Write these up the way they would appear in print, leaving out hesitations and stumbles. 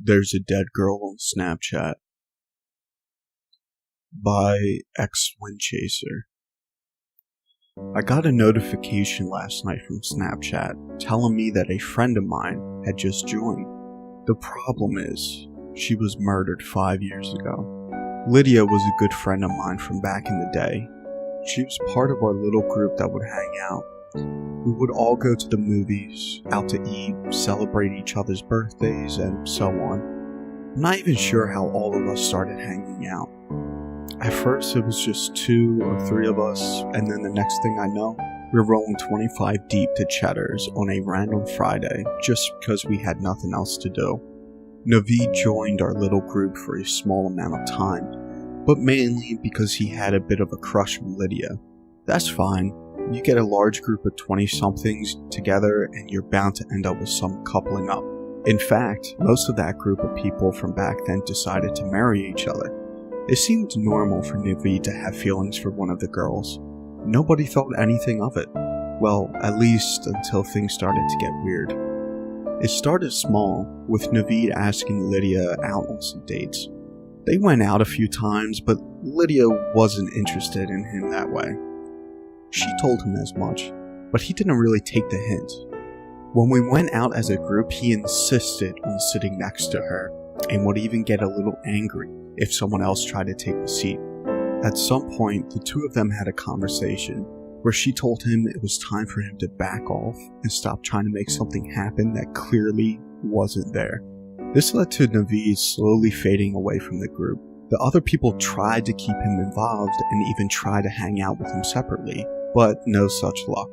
There's a Dead Girl on Snapchat by exwindchaser. I got a notification last night from Snapchat telling me that a friend of mine had just joined. The problem is, she was murdered 5 years ago. Lydia was a good friend of mine from back in the day. She was part of our little group that would hang out. We would all go to the movies, out to eat, celebrate each other's birthdays, and so on. I'm not even sure how all of us started hanging out. At first it was just 2 or 3 of us, and then the next thing I know, we're rolling 25 deep to Cheddar's on a random Friday just because we had nothing else to do. Naveed joined our little group for a small amount of time, but mainly because he had a bit of a crush on Lydia. That's fine. You get a large group of 20-somethings together and you're bound to end up with some coupling up. In fact, most of that group of people from back then decided to marry each other. It seemed normal for Naveed to have feelings for one of the girls. Nobody thought anything of it. Well, at least until things started to get weird. It started small, with Naveed asking Lydia out on some dates. They went out a few times, but Lydia wasn't interested in him that way. She told him as much, but he didn't really take the hint. When we went out as a group, he insisted on sitting next to her, and would even get a little angry if someone else tried to take the seat. At some point, the two of them had a conversation, where she told him it was time for him to back off and stop trying to make something happen that clearly wasn't there. This led to Naveed slowly fading away from the group. The other people tried to keep him involved and even tried to hang out with him separately, but no such luck.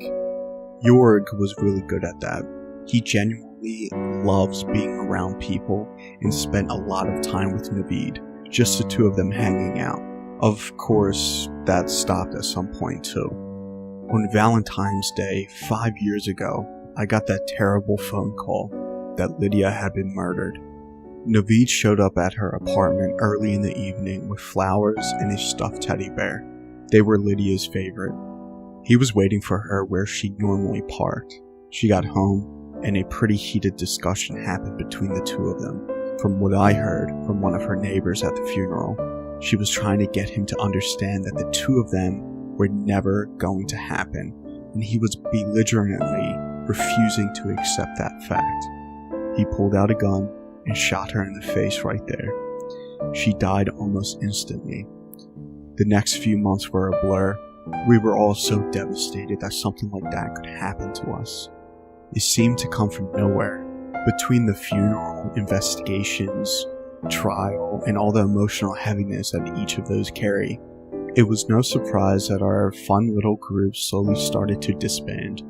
Jorg was really good at that. He genuinely loves being around people and spent a lot of time with Naveed, just the two of them hanging out. Of course, that stopped at some point too. On Valentine's Day 5 years ago, I got that terrible phone call that Lydia had been murdered. Naveed showed up at her apartment early in the evening with flowers and a stuffed teddy bear. They were Lydia's favorite. He was waiting for her where she normally parked. She got home, and a pretty heated discussion happened between the two of them. From what I heard from one of her neighbors at the funeral, she was trying to get him to understand that the two of them were never going to happen, and he was belligerently refusing to accept that fact. He pulled out a gun and shot her in the face right there. She died almost instantly. The next few months were a blur. We were all so devastated that something like that could happen to us. It seemed to come from nowhere. Between the funeral, investigations, trial, and all the emotional heaviness that each of those carry, it was no surprise that our fun little group slowly started to disband.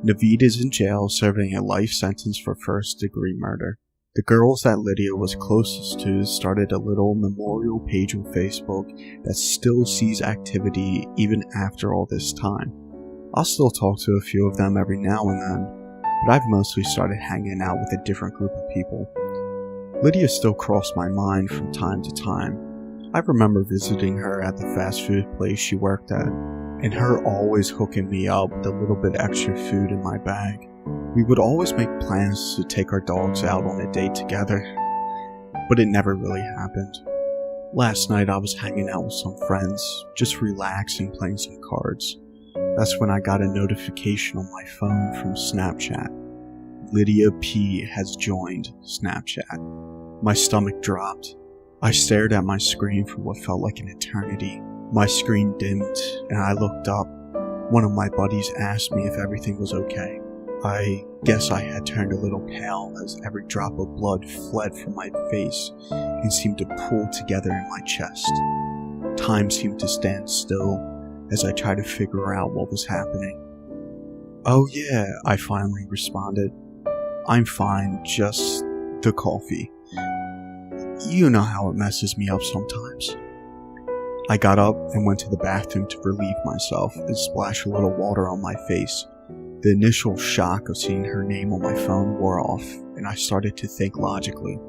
Naveed is in jail serving a life sentence for first-degree murder. The girls that Lydia was closest to started a little memorial page on Facebook that still sees activity even after all this time. I'll still talk to a few of them every now and then, but I've mostly started hanging out with a different group of people. Lydia still crossed my mind from time to time. I remember visiting her at the fast food place she worked at, and her always hooking me up with a little bit extra food in my bag. We would always make plans to take our dogs out on a date together, but it never really happened. Last night I was hanging out with some friends, just relaxing playing some cards. That's when I got a notification on my phone from Snapchat. Lydia P. has joined Snapchat. My stomach dropped. I stared at my screen for what felt like an eternity. My screen dimmed and I looked up. One of my buddies asked me if everything was okay. I guess I had turned a little pale as every drop of blood fled from my face and seemed to pool together in my chest. Time seemed to stand still as I tried to figure out what was happening. "Oh yeah," I finally responded. "I'm fine, just the coffee. You know how it messes me up sometimes." I got up and went to the bathroom to relieve myself and splash a little water on my face. The initial shock of seeing her name on my phone wore off, and I started to think logically.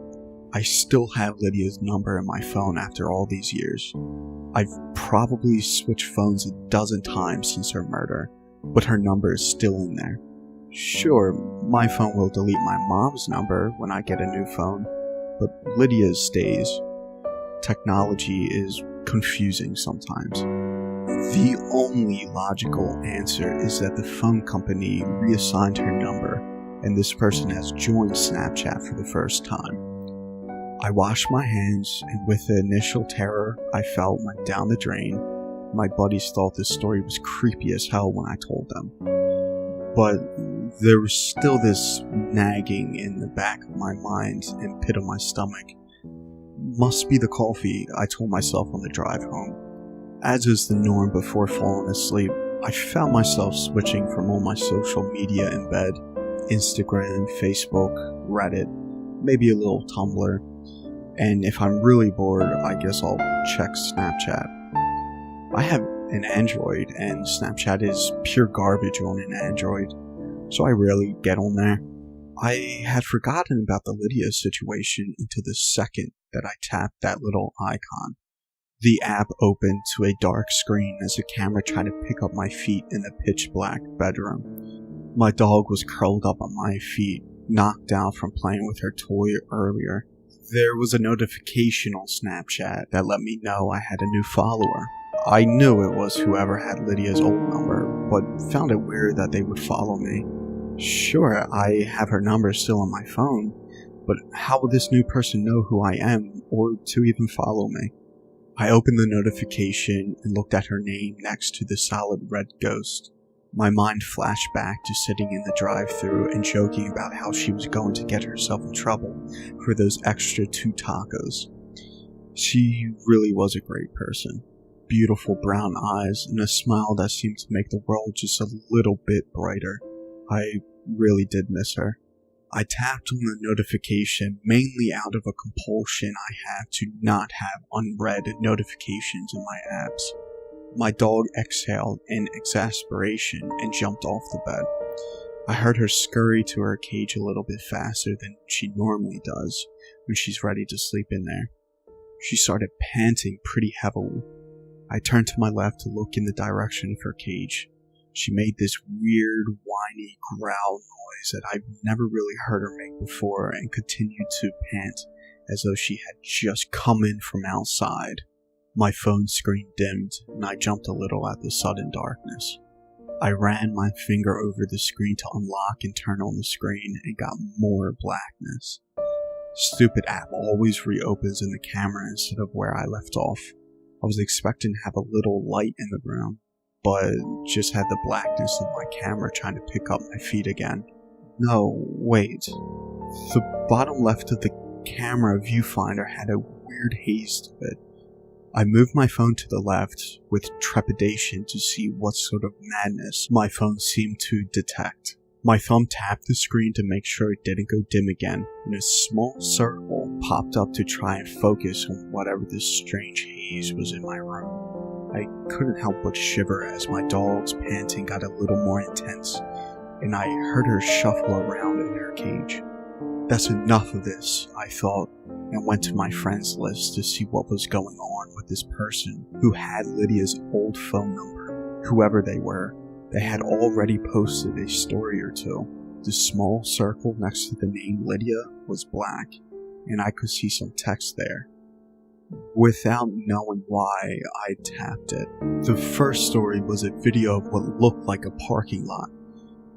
I still have Lydia's number in my phone after all these years. I've probably switched phones a dozen times since her murder, but her number is still in there. Sure, my phone will delete my mom's number when I get a new phone, but Lydia stays. Technology is confusing sometimes. The only logical answer is that the phone company reassigned her number, and this person has joined Snapchat for the first time. I washed my hands, and with the initial terror I felt went down the drain. My buddies thought this story was creepy as hell when I told them. But there was still this nagging in the back of my mind and pit of my stomach. Must be the coffee, I told myself on the drive home. As is the norm before falling asleep, I found myself switching from all my social media in bed. Instagram, Facebook, Reddit, maybe a little Tumblr. And if I'm really bored, I guess I'll check Snapchat. I have an Android, and Snapchat is pure garbage on an Android, so I rarely get on there. I had forgotten about the Lydia situation until the second that I tapped that little icon. The app opened to a dark screen as the camera tried to pick up my feet in the pitch black bedroom. My dog was curled up on my feet, knocked out from playing with her toy earlier. There was a notification on Snapchat that let me know I had a new follower. I knew it was whoever had Lydia's old number, but found it weird that they would follow me. Sure, I have her number still on my phone, but how would this new person know who I am, or to even follow me? I opened the notification and looked at her name next to the solid red ghost. My mind flashed back to sitting in the drive-thru and joking about how she was going to get herself in trouble for those extra 2 tacos. She really was a great person. Beautiful brown eyes and a smile that seemed to make the world just a little bit brighter. I really did miss her. I tapped on the notification mainly out of a compulsion I have to not have unread notifications in my apps. My dog exhaled in exasperation and jumped off the bed. I heard her scurry to her cage a little bit faster than she normally does when she's ready to sleep in there. She started panting pretty heavily. I turned to my left to look in the direction of her cage. She made this weird, whiny growl noise that I've never really heard her make before and continued to pant as though she had just come in from outside. My phone screen dimmed, and I jumped a little at the sudden darkness. I ran my finger over the screen to unlock and turn on the screen and got more blackness. Stupid app always reopens in the camera instead of where I left off. I was expecting to have a little light in the room, but just had the blackness of my camera trying to pick up my feet again. No, wait. The bottom left of the camera viewfinder had a weird haze to it. I moved my phone to the left with trepidation to see what sort of madness my phone seemed to detect. My thumb tapped the screen to make sure it didn't go dim again, and a small circle popped up to try and focus on whatever this strange haze was in my room. I couldn't help but shiver as my dog's panting got a little more intense, and I heard her shuffle around in her cage. That's enough of this, I thought, and went to my friends list to see what was going on with this person who had Lydia's old phone number. Whoever they were, they had already posted a story or two. The small circle next to the name Lydia was black, and I could see some text there. Without knowing why, I tapped it. The first story was a video of what looked like a parking lot.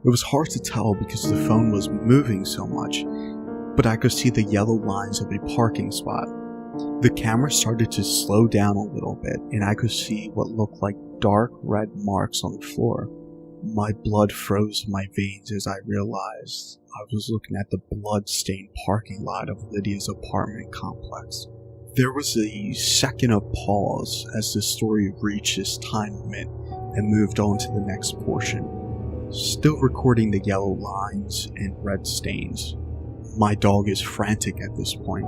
It was hard to tell because the phone was moving so much, but I could see the yellow lines of a parking spot. The camera started to slow down a little bit, and I could see what looked like dark red marks on the floor. My blood froze in my veins as I realized I was looking at the blood-stained parking lot of Lydia's apartment complex. There was a second of pause as the story reached its time limit and moved on to the next portion, still recording the yellow lines and red stains. My dog is frantic at this point.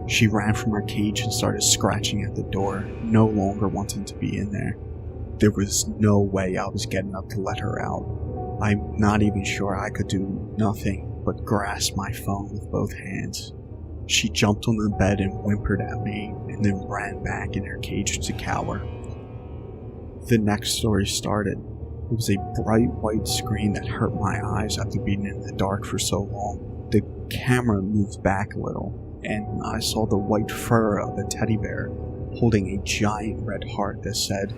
She ran from her cage and started scratching at the door, no longer wanting to be in there. There was no way I was getting up to let her out. I'm not even sure I could do nothing but grasp my phone with both hands. She jumped on the bed and whimpered at me, and then ran back in her cage to cower. The next story started. It was a bright white screen that hurt my eyes after being in the dark for so long. The camera moved back a little. and I saw the white fur of a teddy bear holding a giant red heart that said,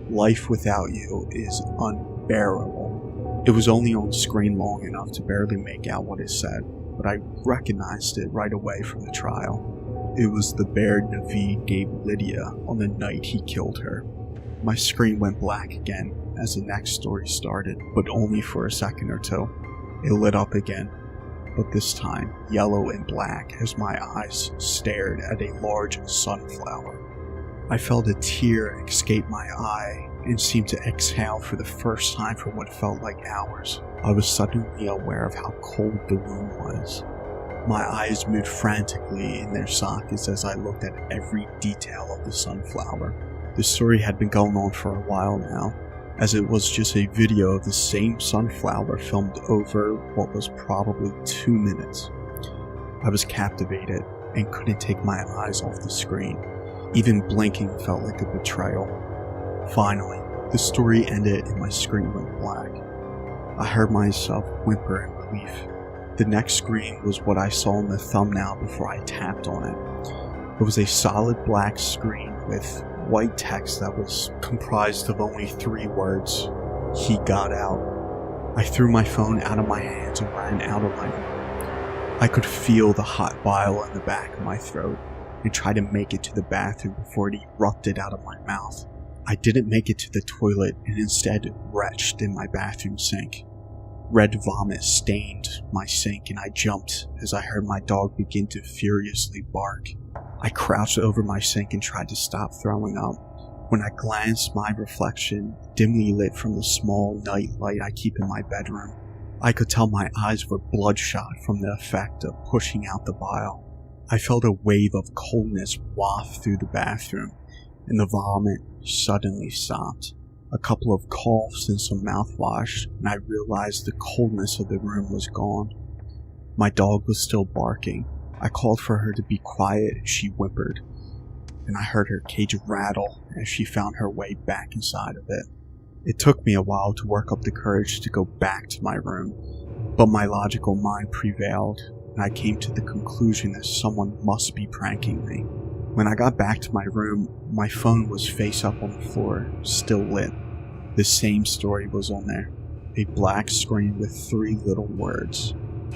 "Life without you is unbearable." It was only on screen long enough to barely make out what it said, but I recognized it right away from the trial. It was the bear Naveed gave Lydia on the night he killed her. My screen went black again as the next story started, but only for a second or two. It lit up again, but this time yellow and black as my eyes stared at a large sunflower. I felt a tear escape my eye and seemed to exhale for the first time for what felt like hours. I was suddenly aware of how cold the room was. My eyes moved frantically in their sockets as I looked at every detail of the sunflower. The story had been going on for a while now, as it was just a video of the same sunflower filmed over what was probably 2 minutes. I was captivated and couldn't take my eyes off the screen. Even blinking felt like a betrayal. Finally, the story ended and my screen went black. I heard myself whimper in relief. The next screen was what I saw in the thumbnail before I tapped on it. It was a solid black screen with white text that was comprised of only 3 words: "He got out." I threw my phone out of my hands and ran out of my room. I could feel the hot bile in the back of my throat and tried to make it to the bathroom before it erupted out of my mouth. I didn't make it to the toilet and instead retched in my bathroom sink. Red vomit stained my sink and I jumped as I heard my dog begin to furiously bark. I crouched over my sink and tried to stop throwing up. When I glanced, my reflection dimly lit from the small night light I keep in my bedroom. I could tell my eyes were bloodshot from the effect of pushing out the bile. I felt a wave of coldness waft through the bathroom, and the vomit suddenly stopped. A couple of coughs and some mouthwash, and I realized the coldness of the room was gone. My dog was still barking. I called for her to be quiet and she whimpered, and I heard her cage rattle as she found her way back inside of it. It took me a while to work up the courage to go back to my room, but my logical mind prevailed, and I came to the conclusion that someone must be pranking me. When I got back to my room, my phone was face up on the floor, still lit. The same story was on there, a black screen with 3 little words.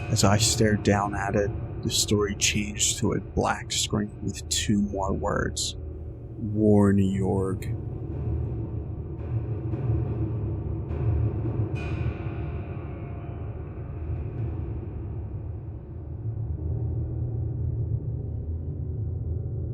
As I stared down at it, the story changed to a black screen with 2 more words. Warn Yorg.